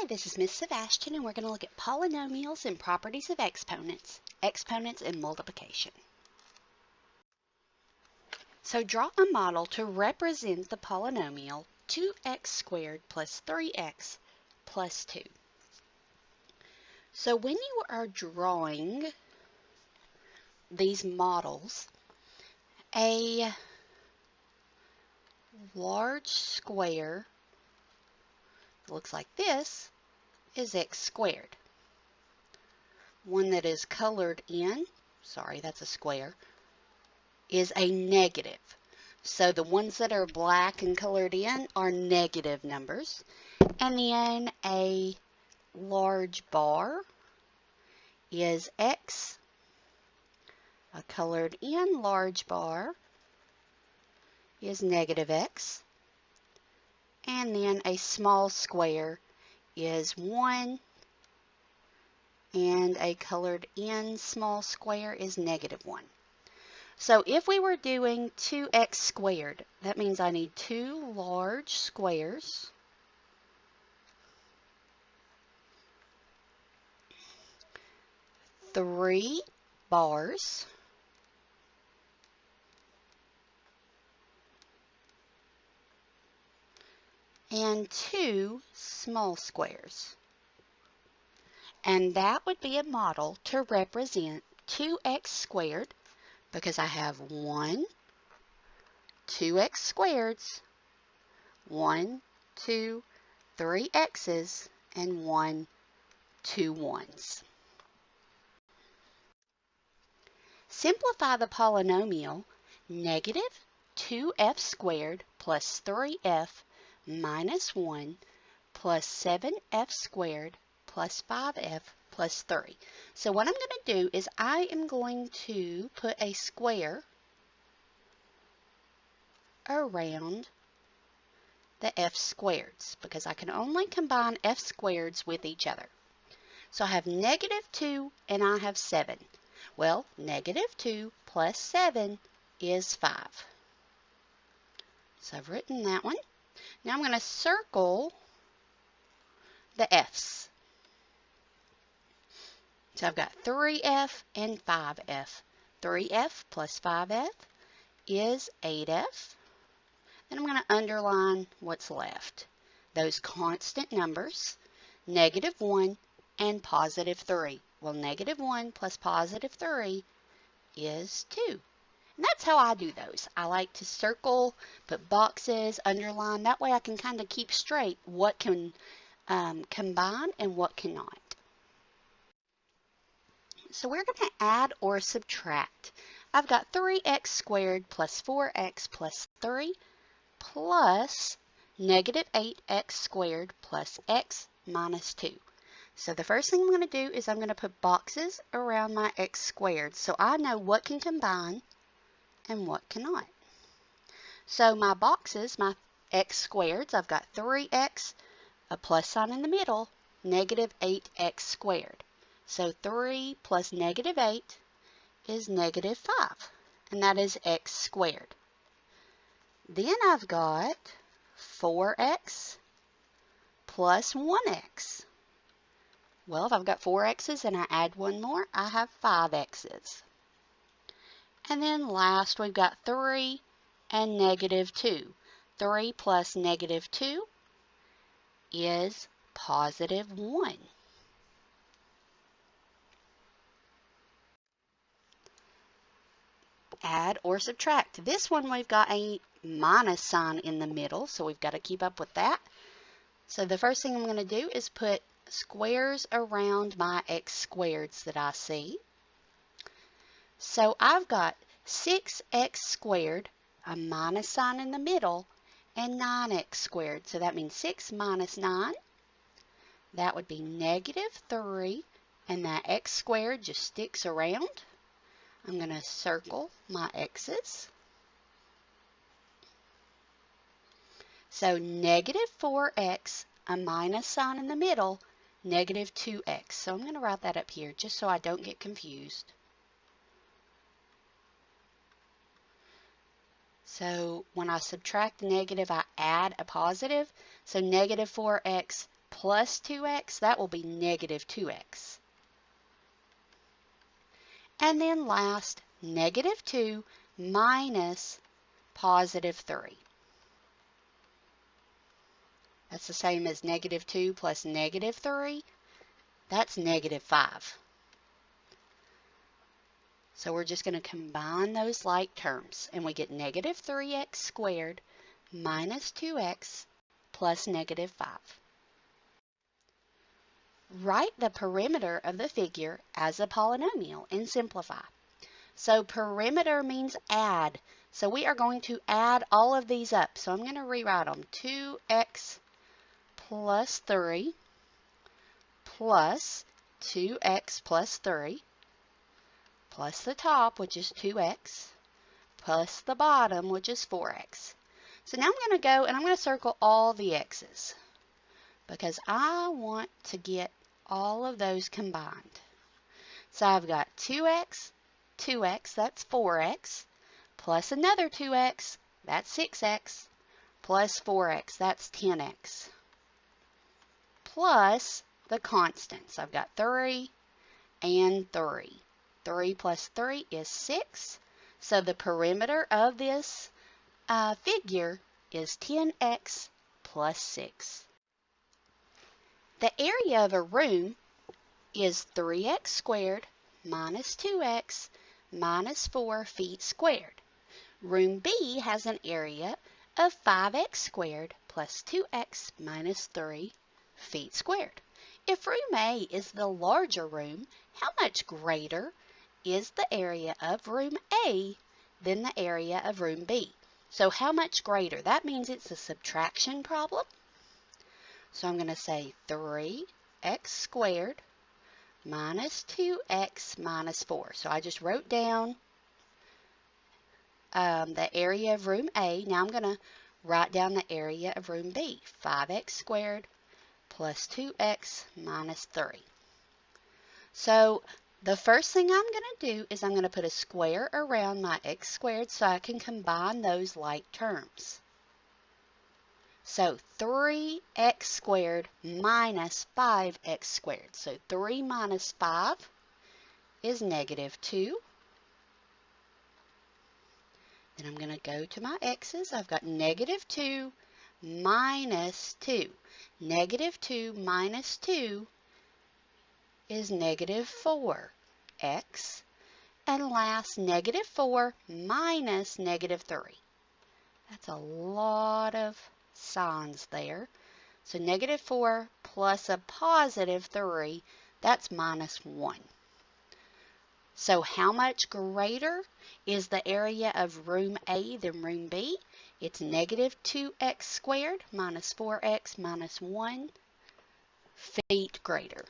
Hi, this is Miss Sebastian, and we're going to look at polynomials and properties of exponents, exponents and multiplication. So draw a model to represent the polynomial 2x squared plus 3x plus 2. So when you are drawing these models, a large square that looks like this is x squared. One that is colored in, sorry, that's a square, is a negative. So the ones that are black and colored in are negative numbers. And then a large bar is x. A colored in large bar is negative x. And then a small square is 1. And a colored in small square is negative 1. So if we were doing 2x squared, that means I need two large squares, three bars, and two small squares. And that would be a model to represent 2x squared, because I have 2x squareds, 1, 2, 3 x's, and 2 1's. Simplify the polynomial negative 2f squared plus 3f minus 1 plus 7f squared plus 5f plus 3. So what I'm going to do is I am going to put a square around the f squareds because I can only combine f squareds with each other. So I have negative 2 and I have 7. Well, negative 2 plus 7 is 5. So I've written that one. Now I'm going to circle the f's. So I've got 3f and 5f. 3f plus 5f is 8f. Then I'm going to underline what's left. Those constant numbers, negative 1 and positive 3. Well, negative 1 plus positive 3 is 2. And that's how I do those. I like to circle, put boxes, underline. That way I can kind of keep straight what can combine and what cannot. So we're going to add or subtract. I've got 3x squared plus 4x plus 3 plus negative 8x squared plus x minus 2. So the first thing I'm going to do is I'm going to put boxes around my x squared so I know what can combine and what cannot. So my boxes, my x squareds, I've got 3x, a plus sign in the middle, negative 8x squared. So 3 plus negative 8 is negative 5, and that is x squared. Then I've got 4x plus 1x. Well, if I've got 4 x's and I add one more, I have 5 x's. And then last, we've got 3 and negative 2. 3 plus negative 2 is positive 1. Add or subtract. This one we've got a minus sign in the middle, so we've got to keep up with that. So the first thing I'm going to do is put squares around my x squareds that I see. So I've got 6x squared, a minus sign in the middle, and 9x squared. So that means 6 minus 9. That would be negative 3, and that x squared just sticks around. I'm going to circle my x's. So negative 4x, a minus sign in the middle, negative 2x. So I'm going to write that up here just so I don't get confused. So when I subtract the negative, I add a positive. So negative 4x plus 2x, that will be negative 2x. And then last, negative 2 minus positive 3. That's the same as negative 2 plus negative 3. That's negative 5. So we're just going to combine those like terms, and we get negative 3x squared minus 2x plus negative 5. Write the perimeter of the figure as a polynomial and simplify. So perimeter means add. So we are going to add all of these up. So I'm going to rewrite them. 2x plus 3 plus 2x plus 3 plus the top, which is 2x, plus the bottom, which is 4x. So now I'm going to go and I'm going to circle all the x's because I want to get all of those combined. So I've got 2x, 2x, that's 4x, plus another 2x, that's 6x, plus 4x, that's 10x, plus the constants. I've got 3 and 3. 3 plus 3 is 6. So the perimeter of this figure is 10x plus 6. The area of a room is 3x squared minus 2x minus 4 feet squared. Room B has an area of 5x squared plus 2x minus 3 feet squared. If room A is the larger room, how much greater is the area of room A than the area of room B? So how much greater? That means it's a subtraction problem. So I'm going to say 3x squared minus 2x minus 4. So I just wrote down the area of room A. Now I'm going to write down the area of room B. 5x squared plus 2x minus 3. So the first thing I'm going to do is I'm going to put a square around my x squared so I can combine those like terms. So 3x squared minus 5x squared. So 3 minus 5 is negative 2. Then I'm going to go to my x's. I've got negative 2 minus 2. Negative 2 minus 2 is negative 4x. And last, negative 4 minus negative 3. That's a lot of signs there. So negative 4 plus a positive 3, that's minus 1. So how much greater is the area of room A than room B? It's negative 2x squared minus 4x minus 1 feet greater.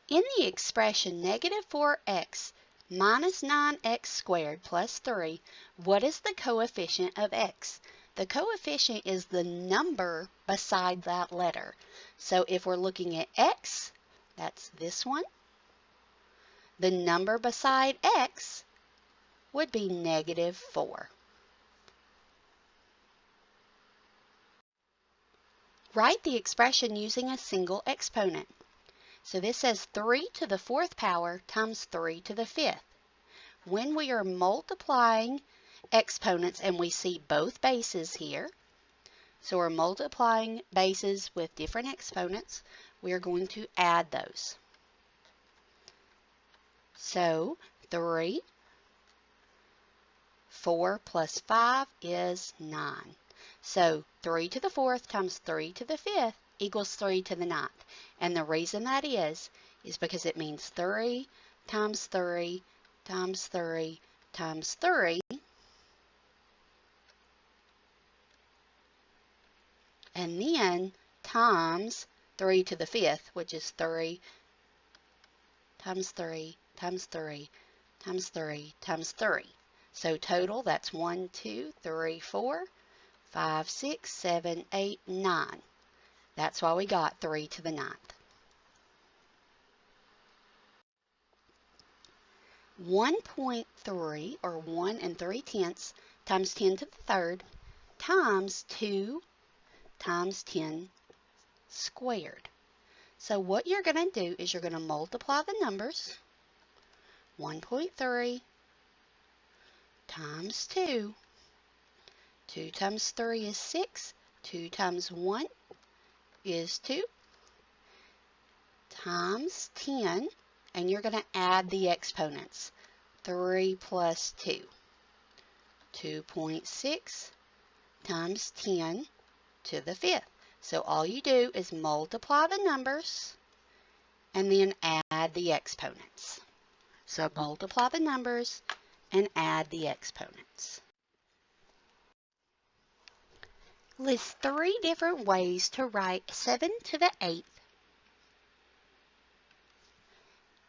In the expression negative 4x minus 9x squared plus 3, what is the coefficient of x? The coefficient is the number beside that letter. So if we're looking at x, that's this one. The number beside x would be negative 4. Write the expression using a single exponent. So this says 3 to the 4th power times 3 to the 5th. When we are multiplying exponents and we see both bases here, so we're multiplying bases with different exponents, we are going to add those. So 3, 4 plus 5 is 9. So 3 to the 4th times 3 to the 5th equals 3 to the 9th. And the reason that is because it means 3 times 3 times 3 times 3. And then times 3 to the 5th, which is 3 times 3 times 3 times 3 times 3. So total, that's 1, 2, 3, 4, 5, 6, 7, 8, 9. That's why we got 3 to the 9th. 1.3, or 1 3/10 times 10 to the 3rd, times 2 times 10 squared. So what you're going to do is you're going to multiply the numbers. 1.3 times 2. 2 times 3 is 6. 2 times 1 is 2. Times 10. And you're going to add the exponents. 3 plus 2. 2.6 times 10 to the 5th. So all you do is multiply the numbers and then add the exponents. So multiply the numbers and add the exponents. List 3 different ways to write 7 to the 8th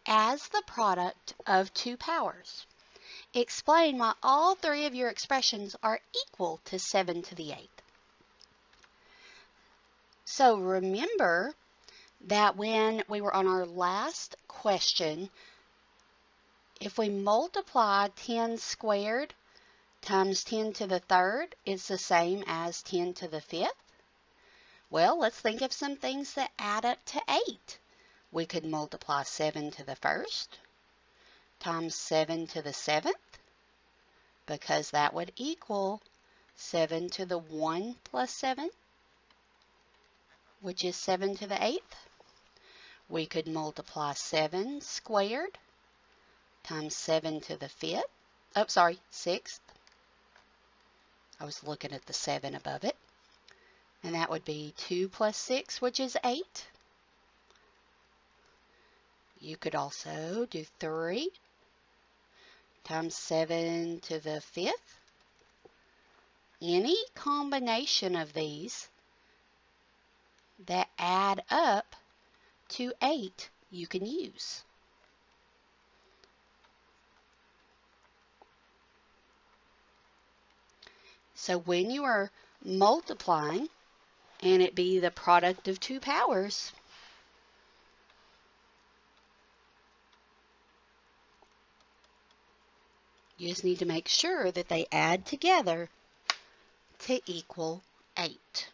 as the product of two powers. Explain why all 3 of your expressions are equal to 7 to the 8th. So remember that when we were on our last question, if we multiply 10 squared times 10 to the 3rd, it's the same as 10 to the 5th. Well, let's think of some things that add up to 8. We could multiply 7 to the 1st times 7 to the 7th, because that would equal 7 to the 1 plus 7, which is 7 to the 8th. We could multiply 7 squared times 7 to the 5th. 6th. I was looking at the 7 above it. And that would be 2 plus 6, which is 8. You could also do 3 times 7 to the 5th. Any combination of these that add up to 8 you can use. So when you are multiplying and it be the product of two powers, you just need to make sure that they add together to equal 8.